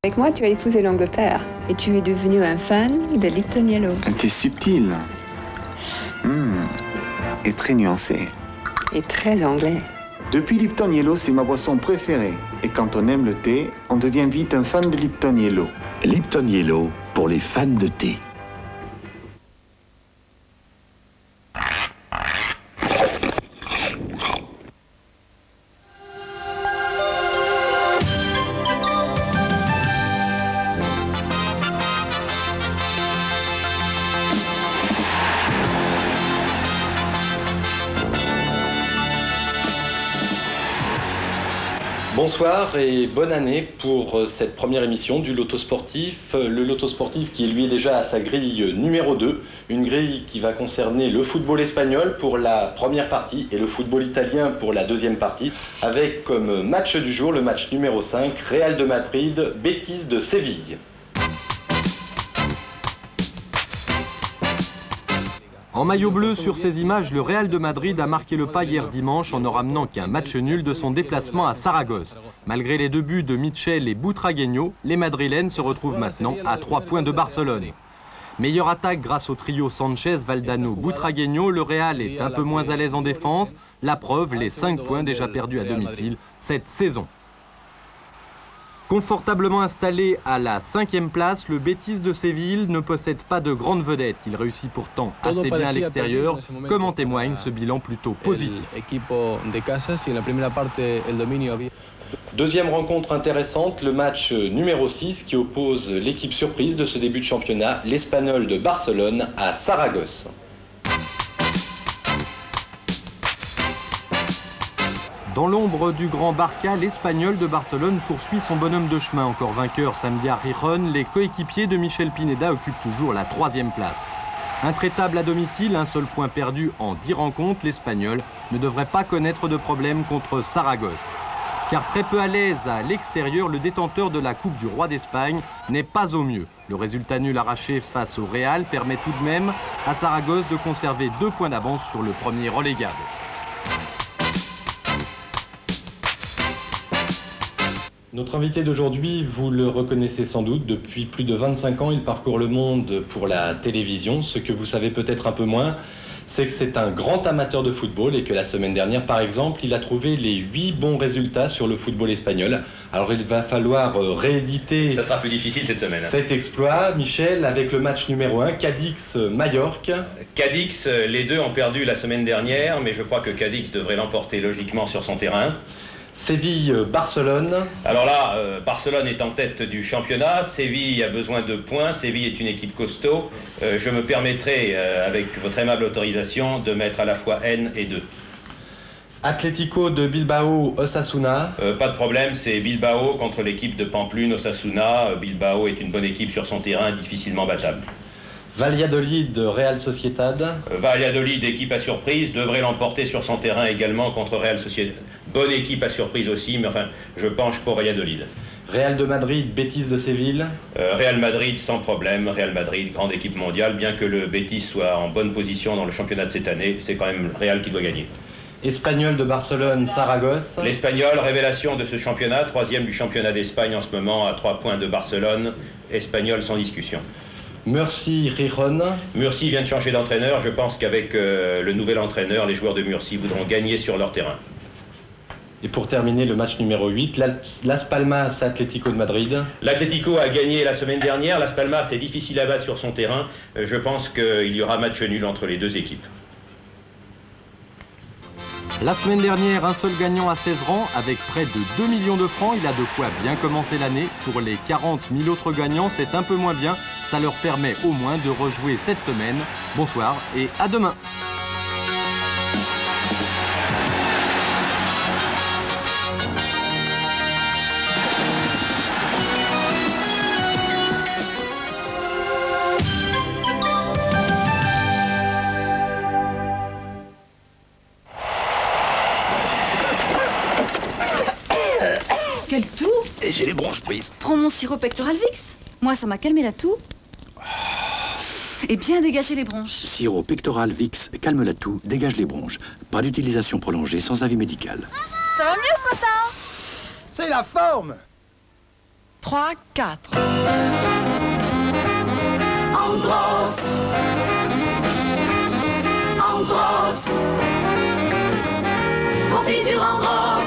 Avec moi, tu as épousé l'Angleterre et tu es devenu un fan de Lipton Yellow. T'es subtil. Et très nuancé. Et très anglais. Depuis Lipton Yellow, c'est ma boisson préférée. Et quand on aime le thé, on devient vite un fan de Lipton Yellow. Lipton Yellow pour les fans de thé. Bonsoir et bonne année pour cette première émission du Loto Sportif. Le Loto Sportif qui lui est déjà à sa grille numéro 2, une grille qui va concerner le football espagnol pour la première partie et le football italien pour la deuxième partie, avec comme match du jour le match numéro 5, Real de Madrid, Betis de Séville. En maillot bleu sur ces images, le Real de Madrid a marqué le pas hier dimanche en ne ramenant qu'un match nul de son déplacement à Saragosse. Malgré les 2 buts de Michel et Butragueño, les Madrilènes se retrouvent maintenant à 3 points de Barcelone. Meilleure attaque grâce au trio Sanchez, Valdano, Butragueño, le Real est un peu moins à l'aise en défense. La preuve, les 5 points déjà perdus à domicile cette saison. Confortablement installé à la 5e place, le Betis de Séville ne possède pas de grandes vedettes. Il réussit pourtant assez bien à l'extérieur, comme en témoigne ce bilan plutôt positif. Deuxième rencontre intéressante, le match numéro 6 qui oppose l'équipe surprise de ce début de championnat, l'Espagnol de Barcelone, à Saragosse. Dans l'ombre du grand Barça, l'Espagnol de Barcelone poursuit son bonhomme de chemin. Encore vainqueur samedi à Gijón, les coéquipiers de Michel Pineda occupent toujours la 3e place. Intraitable à domicile, un seul point perdu en 10 rencontres, l'Espagnol ne devrait pas connaître de problème contre Saragosse. Car très peu à l'aise à l'extérieur, le détenteur de la Coupe du Roi d'Espagne n'est pas au mieux. Le résultat nul arraché face au Real permet tout de même à Saragosse de conserver 2 points d'avance sur le premier relégable. Notre invité d'aujourd'hui, vous le reconnaissez sans doute, depuis plus de 25 ans, il parcourt le monde pour la télévision. Ce que vous savez peut-être un peu moins, c'est que c'est un grand amateur de football et que la semaine dernière, par exemple, il a trouvé les 8 bons résultats sur le football espagnol. Alors il va falloir rééditer... Ça sera plus difficile cette semaine. Cet exploit, Michel, avec le match numéro 1, Cadix-Majorque. Cadix, les deux ont perdu la semaine dernière, mais je crois que Cadix devrait l'emporter logiquement sur son terrain. Séville-Barcelone. Alors là, Barcelone est en tête du championnat, Séville a besoin de points, Séville est une équipe costaud. Je me permettrai, avec votre aimable autorisation, de mettre à la fois N et 2. Atlético de Bilbao-Osasuna. Pas de problème, c'est Bilbao contre l'équipe de Pamplune-Osasuna. Bilbao est une bonne équipe sur son terrain, difficilement battable. Valladolid-Real Sociedad. Valladolid, équipe à surprise, devrait l'emporter sur son terrain également contre Real Sociedad. Bonne équipe à surprise aussi, mais enfin, je penche pour Valladolid. Real de Madrid, Betis de Séville. Real Madrid sans problème, Real Madrid, grande équipe mondiale, bien que le Betis soit en bonne position dans le championnat de cette année, c'est quand même Real qui doit gagner. Espagnol de Barcelone, Saragosse. L'Espagnol, révélation de ce championnat, 3e du championnat d'Espagne en ce moment, à 3 points de Barcelone. Espagnol sans discussion. Murcie-Gijón. Murcie vient de changer d'entraîneur. Je pense qu'avec le nouvel entraîneur, les joueurs de Murcie voudront gagner sur leur terrain. Et pour terminer, le match numéro 8, Las Palmas Atlético de Madrid. L'Atlético a gagné la semaine dernière. Las Palmas est difficile à battre sur son terrain. Je pense qu'il y aura match nul entre les deux équipes. La semaine dernière, un seul gagnant à 16 rangs avec près de 2 millions de francs. Il a de quoi bien commencer l'année. Pour les 40 000 autres gagnants, c'est un peu moins bien. Ça leur permet au moins de rejouer cette semaine. Bonsoir et à demain. Quel toux! J'ai les bronches prises. Prends mon sirop Pectoral Vicks. Moi, ça m'a calmé la toux. Et bien dégagé les bronches. Sirop Pectoral Vicks calme la toux, dégage les bronches. Pas d'utilisation prolongée sans avis médical. Ça va mieux ce matin? C'est la forme! 3, 4. Andros. Andros. Confiture Andros.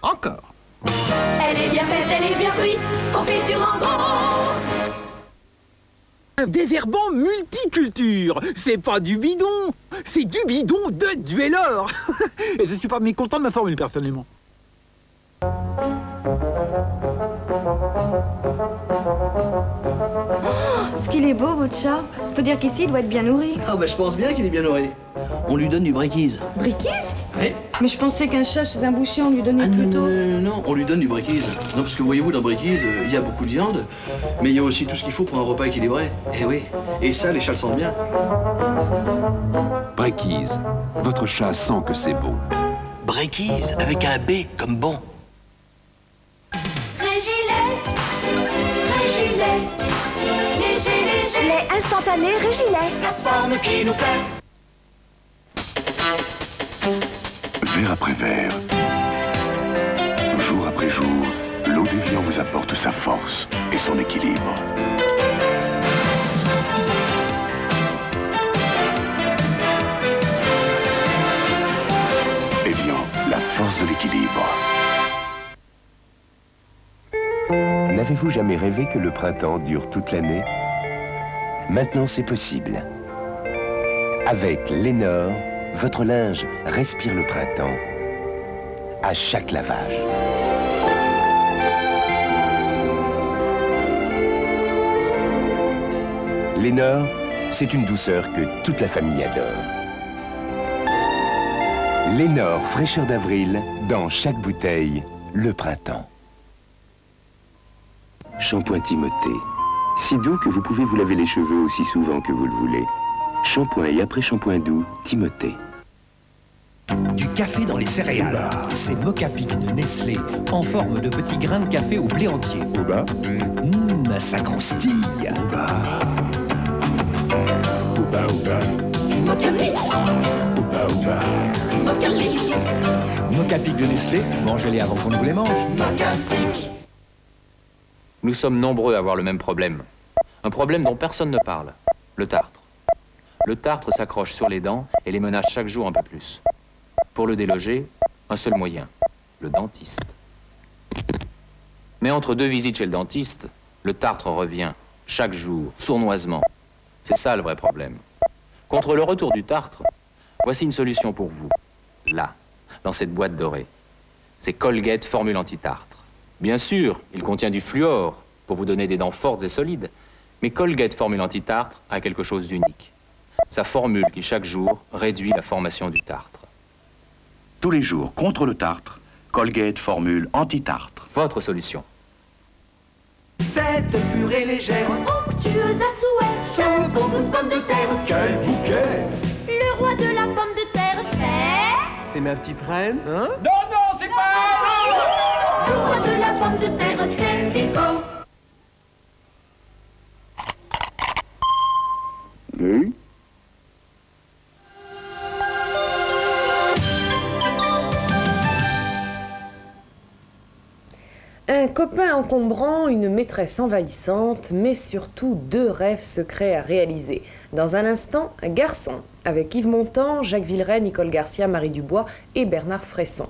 Encore. Elle est bien faite, elle est bien cuite. Confiture Andros. Désherbant multiculture, c'est pas du bidon, c'est du bidon de Duellor. Et je suis pas mécontent de ma formule personnellement. Ce qu'il est beau, votre chat. Faut dire qu'ici, il doit être bien nourri. Ah bah je pense bien qu'il est bien nourri. On lui donne du breakise. Breakise? Oui. Mais je pensais qu'un chat chez un boucher, on lui donnait plutôt... Non, on lui donne du breakise. Non, parce que voyez-vous, dans breakise, il y a beaucoup de viande, mais il y a aussi tout ce qu'il faut pour un repas équilibré. Eh oui. Et ça, les chats le sentent bien. Breakise. Votre chat sent que c'est bon. Breakise avec un B comme bon. Lait instantané Régilet. La forme qui nous plaît. Verre après verre, jour après jour, l'eau d'Evian vous apporte sa force et son équilibre. Evian, la force de l'équilibre. N'avez-vous jamais rêvé que le printemps dure toute l'année? Maintenant, c'est possible. Avec Lénor, votre linge respire le printemps à chaque lavage. Lénor, c'est une douceur que toute la famille adore. Lénor, fraîcheur d'avril, dans chaque bouteille, le printemps. Shampoing Timothée. Si doux que vous pouvez vous laver les cheveux aussi souvent que vous le voulez. Shampoing et après-shampoing doux, Timothée. Du café dans les céréales. C'est Moka Pic de Nestlé, en forme de petits grains de café au blé entier. Ça croustille. Moka Pic. Moka Pic. Moka Pic de Nestlé, mangez-les avant qu'on ne vous les mange. Moka Pic. Nous sommes nombreux à avoir le même problème. Un problème dont personne ne parle. Le tartre. Le tartre s'accroche sur les dents et les menace chaque jour un peu plus. Pour le déloger, un seul moyen, le dentiste. Mais entre deux visites chez le dentiste, le tartre revient, chaque jour, sournoisement. C'est ça le vrai problème. Contre le retour du tartre, voici une solution pour vous. Là, dans cette boîte dorée. C'est Colgate Formule Anti-Tartre. Bien sûr, il contient du fluor pour vous donner des dents fortes et solides. Mais Colgate Formule Anti-Tartre a quelque chose d'unique. Sa formule qui, chaque jour, réduit la formation du tartre. Tous les jours, contre le tartre, Colgate Formule Anti-Tartre. Votre solution. Cette purée légère, onctueuse à souhait, ce bon bout de pomme de terre. Quel bouquet! Le roi de la pomme de terre, c'est... C'est ma petite reine, hein? Non, non, c'est pas... Le roi de la pomme de terre, c'est Rico. Oui. Un copain encombrant, une maîtresse envahissante, mais surtout deux rêves secrets à réaliser. Dans un instant, un garçon, avec Yves Montand, Jacques Villeray, Nicole Garcia, Marie Dubois et Bernard Fresson.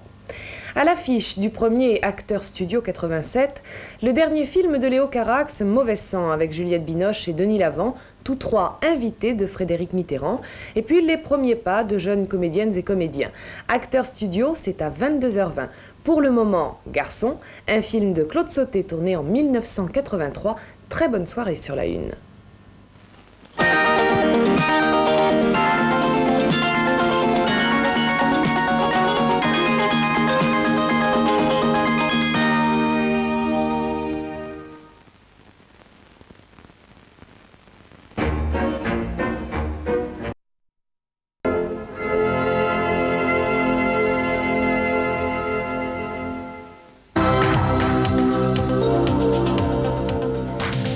À l'affiche du premier Acteurs Studio 87, le dernier film de Léo Carax, Mauvais sang, avec Juliette Binoche et Denis Lavant, tous trois invités de Frédéric Mitterrand, et puis Les premiers pas de jeunes comédiennes et comédiens. Acteurs Studio, c'est à 22h20. Pour le moment, Garçon, un film de Claude Sauté tourné en 1983. Très bonne soirée sur la Une.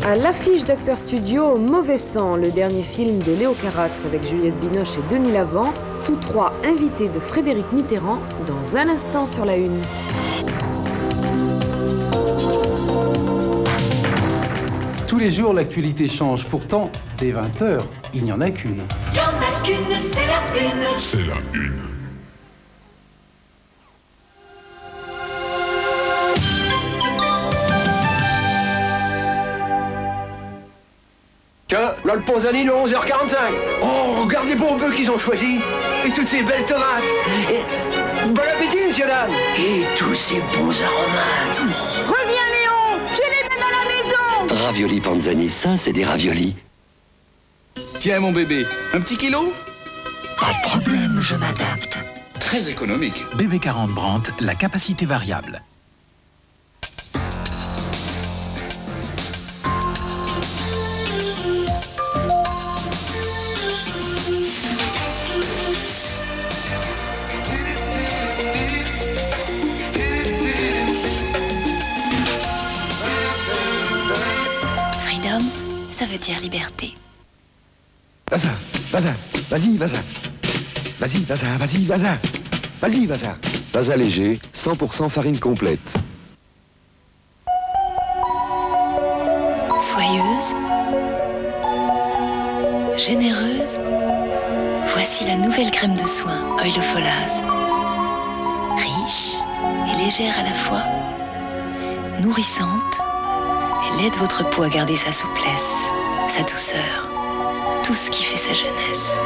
À l'affiche d'Acteurs Studio, Mauvais sang, le dernier film de Léo Carax avec Juliette Binoche et Denis Lavant, tous trois invités de Frédéric Mitterrand, dans un instant sur la Une. Tous les jours, l'actualité change. Pourtant, dès 20h, il n'y en a qu'une. Il y en a qu'une, c'est la une. C'est la une. Tiens, là le Ponzani de 11h45. Oh, regarde les bons bœufs qu'ils ont choisis. Et toutes ces belles tomates. Et bon appétit, monsieur dame. Et tous ces bons aromates. Reviens, Léon, j'ai les mêmes à la maison. Raviolis Panzani, ça c'est des raviolis. Tiens, mon bébé, un petit kilo? Pas de problème, je m'adapte. Très économique. BB40 Brandt, la capacité variable. Freedom, ça veut dire liberté. Vas-y, vas-y, vas-y. Vas-y, vas-y, vas-y, vas-y. Vas-y, vas-y. Vaza léger, 100% farine complète. Soyeuse, généreuse, voici la nouvelle crème de soin Oil of Olaz. Riche et légère à la fois, nourrissante, elle aide votre peau à garder sa souplesse, sa douceur, tout ce qui fait sa jeunesse.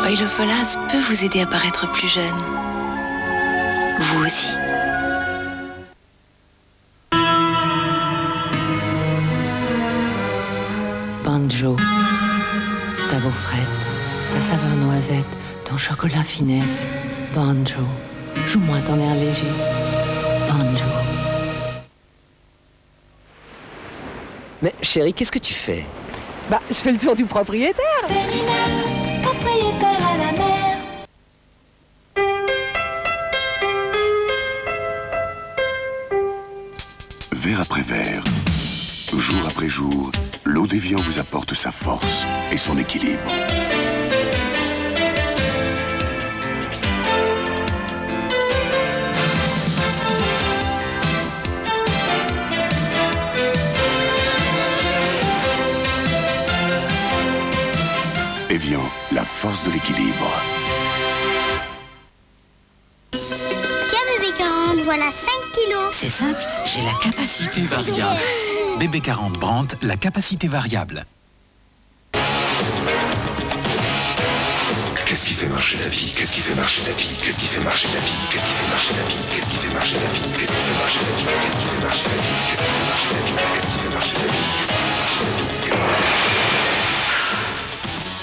Oil of Olaz peut vous aider à paraître plus jeune. Vous aussi. Banjo, ta gaufrette, ta saveur noisette, ton chocolat finesse. Banjo, joue-moi ton air léger. Banjo. Mais chérie, qu'est-ce que tu fais? Bah, je fais le tour du propriétaire. Propriétaire à la mer. Verre après verre, jour après jour, l'eau d'Évian vous apporte sa force et son équilibre. Évian, la force de l'équilibre. Tiens, bébé 40, voilà 5 kilos. C'est simple, j'ai la capacité variable. BB40 Brandt, la capacité variable. Qu'est-ce qui fait marcher ta vie? Qu'est-ce qui fait marcher ta vie? Qu'est-ce qui fait marcher ta vie? Qu'est-ce qui fait marcher ta vie? Qu'est-ce qui fait marcher ta vie? Qu'est-ce qui fait marcher ta vie? Qu'est-ce qui fait marcher ta vie? Qu'est-ce qui fait marcher ta vie? Qu'est-ce qui fait marcher ta vie? Qu'est-ce qui fait marcher ta vie?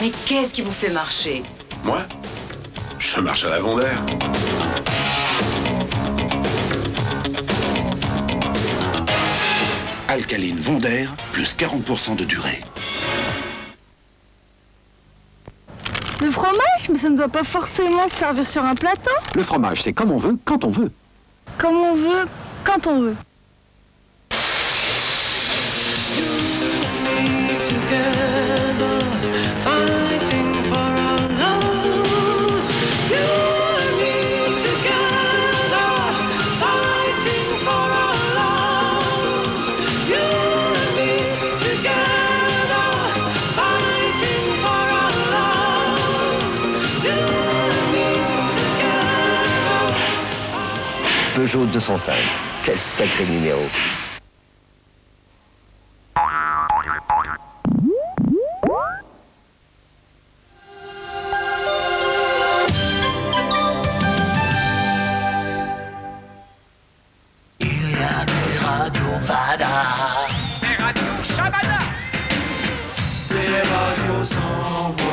Mais qu'est-ce qui vous fait marcher? Moi, je marche à l'avant d'air. Alcaline Vondair, plus 40% de durée. Le fromage, mais ça ne doit pas forcément se servir sur un plateau. Le fromage, c'est comme on veut, quand on veut. Comme on veut, quand on veut. Peugeot 205, quel sacré numéro. Il y a des radios Vada, Des radios Shabada, des radios sans voix.